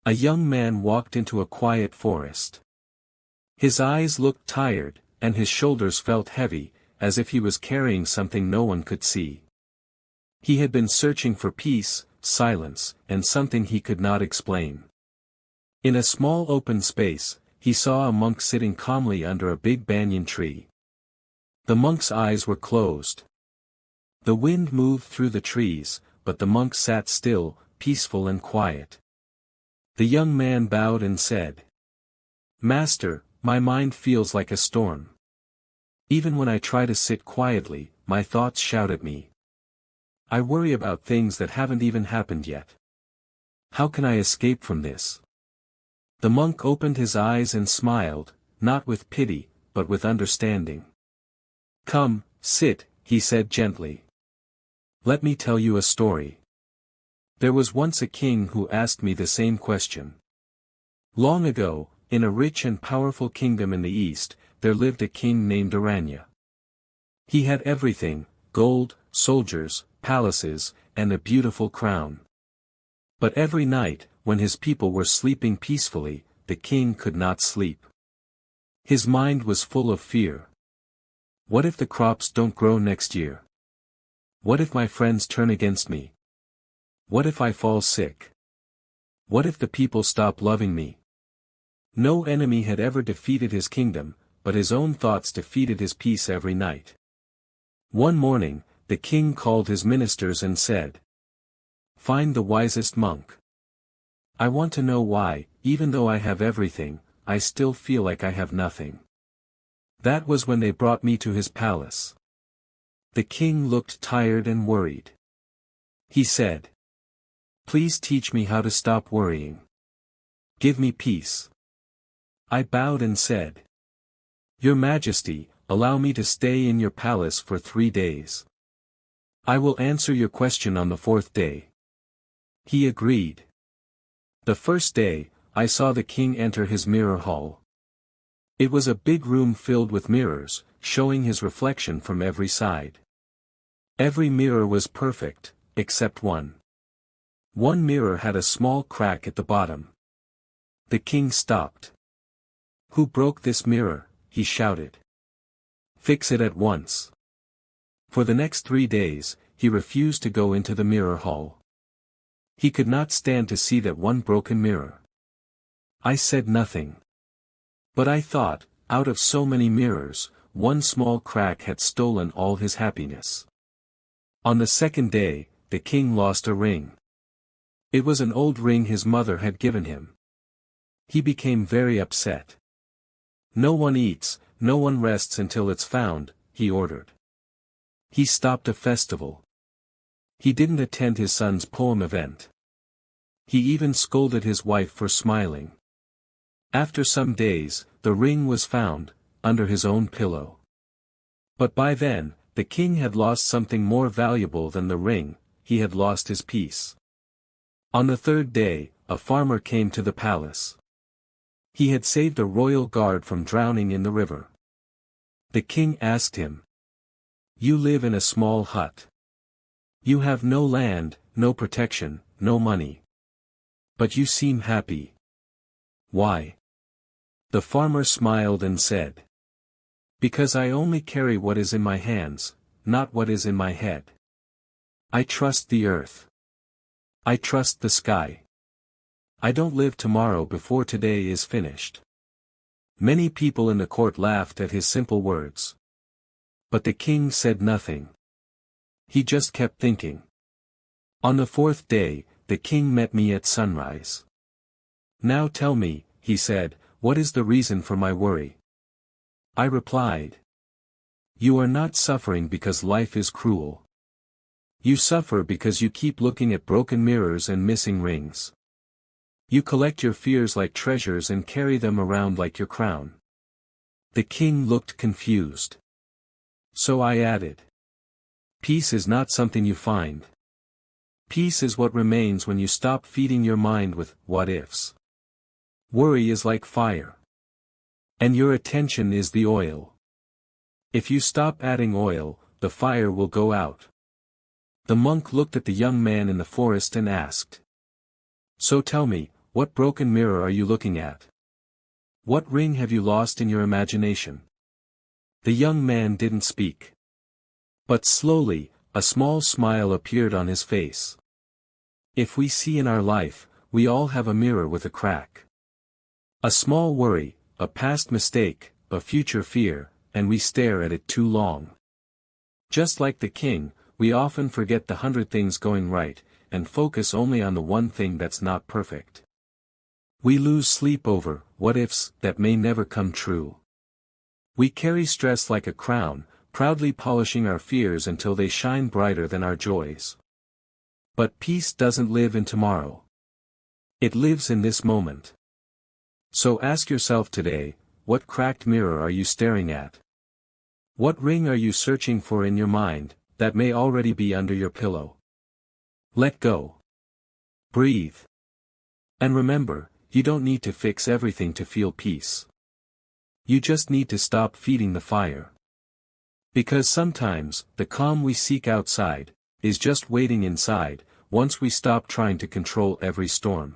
A young man walked into a quiet forest. His eyes looked tired, and his shoulders felt heavy, as if he was carrying something no one could see. He had been searching for peace, silence, and something he could not explain. In a small open space, he saw a monk sitting calmly under a big banyan tree. The monk's eyes were closed. The wind moved through the trees, but the monk sat still, peaceful and quiet. The young man bowed and said, "Master, my mind feels like a storm. Even when I try to sit quietly, my thoughts shout at me. I worry about things that haven't even happened yet. How can I escape from this?" The monk opened his eyes and smiled, not with pity, but with understanding. "Come, sit," he said gently. "Let me tell you a story. There was once a king who asked me the same question. Long ago, in a rich and powerful kingdom in the east, there lived a king named Aranya. He had everything: gold, soldiers, palaces, and a beautiful crown. But every night, when his people were sleeping peacefully, the king could not sleep. His mind was full of fear. What if the crops don't grow next year? What if my friends turn against me? What if I fall sick? What if the people stop loving me? No enemy had ever defeated his kingdom, but his own thoughts defeated his peace every night. One morning, the king called his ministers and said, "Find the wisest monk. I want to know why, even though I have everything, I still feel like I have nothing." That was when they brought me to his palace. The king looked tired and worried. He said, "Please teach me how to stop worrying. Give me peace." I bowed and said, "Your Majesty, allow me to stay in your palace for 3 days. I will answer your question on the 4th day." He agreed. The first day, I saw the king enter his mirror hall. It was a big room filled with mirrors, showing his reflection from every side. Every mirror was perfect, except one. One mirror had a small crack at the bottom. The king stopped. "Who broke this mirror?" he shouted. "Fix it at once." For the next 3 days, he refused to go into the mirror hall. He could not stand to see that one broken mirror. I said nothing. But I thought, out of so many mirrors, one small crack had stolen all his happiness. On the 2nd day, the king lost a ring. It was an old ring his mother had given him. He became very upset. "No one eats, no one rests until it's found," he ordered. He stopped a festival. He didn't attend his son's poem event. He even scolded his wife for smiling. After some days, the ring was found, under his own pillow. But by then, the king had lost something more valuable than the ring: he had lost his peace. On the 3rd day, a farmer came to the palace. He had saved a royal guard from drowning in the river. The king asked him, "You live in a small hut. You have no land, no protection, no money. But you seem happy. Why?" The farmer smiled and said, "Because I only carry what is in my hands, not what is in my head. I trust the earth. I trust the sky. I don't live tomorrow before today is finished." Many people in the court laughed at his simple words. But the king said nothing. He just kept thinking. On the 4th day, the king met me at sunrise. "Now tell me," he said, "what is the reason for my worry?" I replied, "You are not suffering because life is cruel. You suffer because you keep looking at broken mirrors and missing rings. You collect your fears like treasures and carry them around like your crown." The king looked confused. So I added, "Peace is not something you find. Peace is what remains when you stop feeding your mind with what-ifs. Worry is like fire. And your attention is the oil. If you stop adding oil, the fire will go out." The monk looked at the young man in the forest and asked, "So tell me, What broken mirror are you looking at? What ring have you lost in your imagination? The young man didn't speak. But slowly, a small smile appeared on his face. If we see in our life, we all have a mirror with a crack. A small worry, a past mistake, a future fear, and we stare at it too long. Just like the king, we often forget the 100 things going right, and focus only on the one thing that's not perfect. We lose sleep over what-ifs that may never come true. We carry stress like a crown, proudly polishing our fears until they shine brighter than our joys. But peace doesn't live in tomorrow. It lives in this moment. So ask yourself today, what cracked mirror are you staring at? What ring are you searching for in your mind, that may already be under your pillow? Let go. Breathe. And remember, you don't need to fix everything to feel peace. You just need to stop feeding the fire. Because sometimes, the calm we seek outside, is just waiting inside, once we stop trying to control every storm.